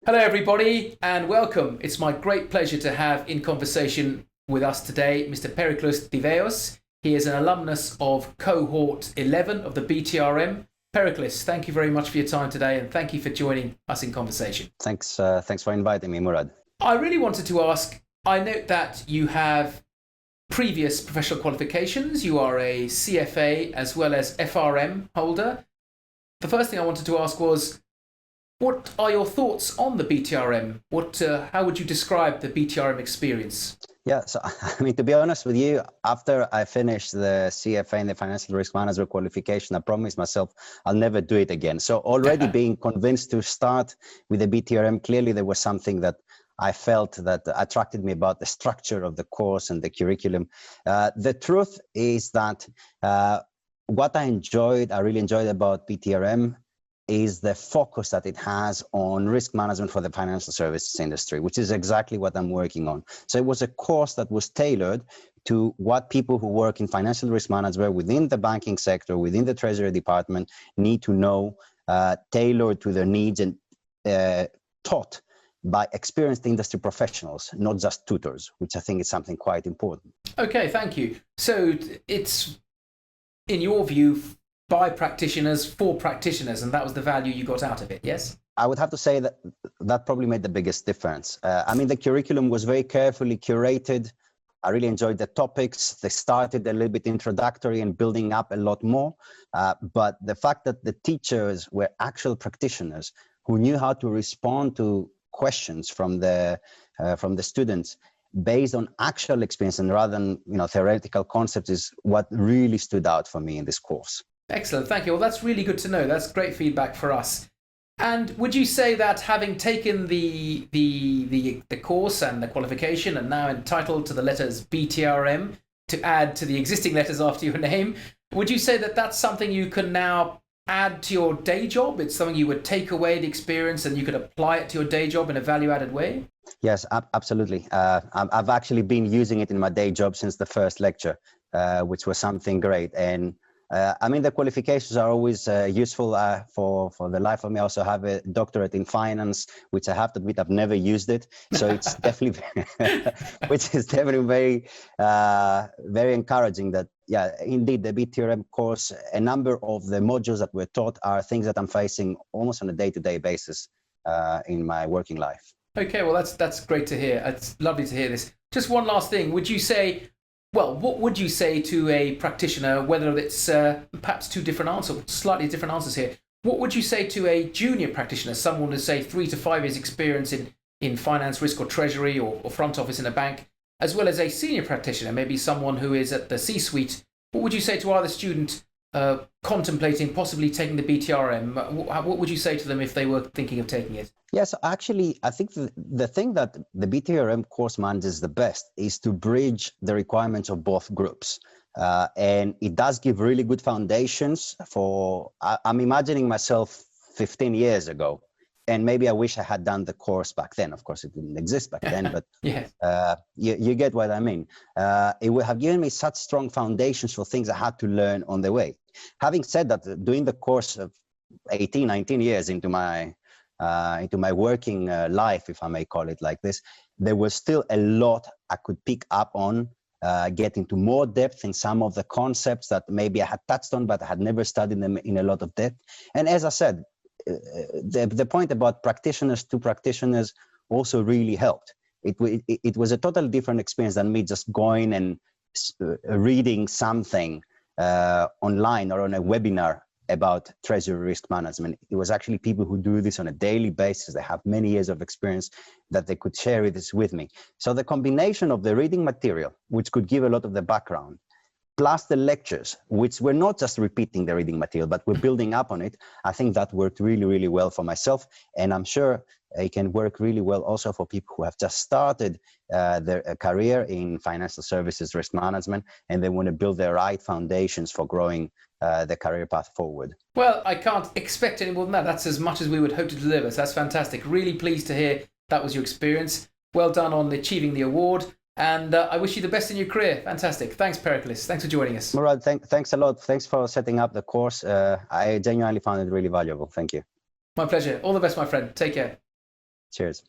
Hello, everybody, and welcome. It's my great pleasure to have in conversation with us today Mr. Periklis Thivaios. He is an alumnus of cohort 11 of the BTRM. Periklis, thank you very much for your time today, and thank you for joining us in conversation. Thanks for inviting me, Moorad. I really wanted to ask, I note that you have previous professional qualifications. You are a CFA as well as FRM holder. The first thing I wanted to ask was, what are your thoughts on the BTRM? How would you describe the BTRM experience? Yeah, so to be honest with you, after I finished the CFA in the Financial Risk Manager qualification, I promised myself I'll never do it again. So already being convinced to start with the BTRM, clearly there was something that I felt that attracted me about the structure of the course and the curriculum. The truth is that what I really enjoyed about BTRM is the focus that it has on risk management for the financial services industry, which is exactly what I'm working on. So it was a course that was tailored to what people who work in financial risk management within the banking sector, within the Treasury Department, need to know, tailored to their needs and taught by experienced industry professionals, not just tutors, which I think is something quite important. Okay, thank you. So it's, in your view, by practitioners for practitioners, and that was the value you got out of it, yes? I would have to say that that probably made the biggest difference. The curriculum was very carefully curated. I really enjoyed the topics. They started a little bit introductory and building up a lot more. But the fact that the teachers were actual practitioners who knew how to respond to questions from the students based on actual experience and rather than theoretical concepts is what really stood out for me in this course. Excellent, thank you. Well, that's really good to know. That's great feedback for us. And would you say that having taken the course and the qualification and now entitled to the letters BTRM to add to the existing letters after your name, would you say that that's something you can now add to your day job? It's something you would take away the experience and you could apply it to your day job in a value-added way? Yes, absolutely. I've actually been using it in my day job since the first lecture, which was something great. And the qualifications are always useful for the life of me. I also have a doctorate in finance, which I have to admit I've never used it. So it's definitely, which is definitely very encouraging that, yeah, indeed, the BTRM course, a number of the modules that were taught are things that I'm facing almost on a day-to-day basis in my working life. Okay, well, that's great to hear. It's lovely to hear this. Just one last thing. Would you say, well, what would you say to a practitioner, whether it's perhaps two different answers, slightly different answers here? What would you say to a junior practitioner, someone with, say, 3 to 5 years experience in finance, risk or treasury or front office in a bank, as well as a senior practitioner, maybe someone who is at the C-suite? What would you say to either student contemplating possibly taking the BTRM? What would you say to them if they were thinking of taking it? Yes, actually, I think the thing that the BTRM course manages the best is to bridge the requirements of both groups. And it does give really good foundations for, I'm imagining myself 15 years ago, and maybe I wish I had done the course back then. Of course, it didn't exist back then, but Yes. You get what I mean. It would have given me such strong foundations for things I had to learn on the way. Having said that, during the course of 18, 19 years into my working life, if I may call it like this, there was still a lot I could pick up on, get into more depth in some of the concepts that maybe I had touched on, but I had never studied them in a lot of depth. And as I said, the point about practitioners to practitioners also really helped. It was a totally different experience than me just going and reading something online or on a webinar about treasury risk management. It was actually people who do this on a daily basis. They have many years of experience that they could share this with me. So the combination of the reading material, which could give a lot of the background, plus the lectures, which were not just repeating the reading material, but we're building up on it, I think that worked really, really well for myself. And I'm sure it can work really well also for people who have just started their career in financial services risk management, and they want to build the right foundations for growing the career path forward. Well, I can't expect any more than that. That's as much as we would hope to deliver. So that's fantastic. Really pleased to hear that was your experience. Well done on achieving the award. And I wish you the best in your career. Fantastic. Thanks, Periklis. Thanks for joining us. Moorad, thanks a lot. Thanks for setting up the course. I genuinely found it really valuable. Thank you. My pleasure. All the best, my friend. Take care. Cheers.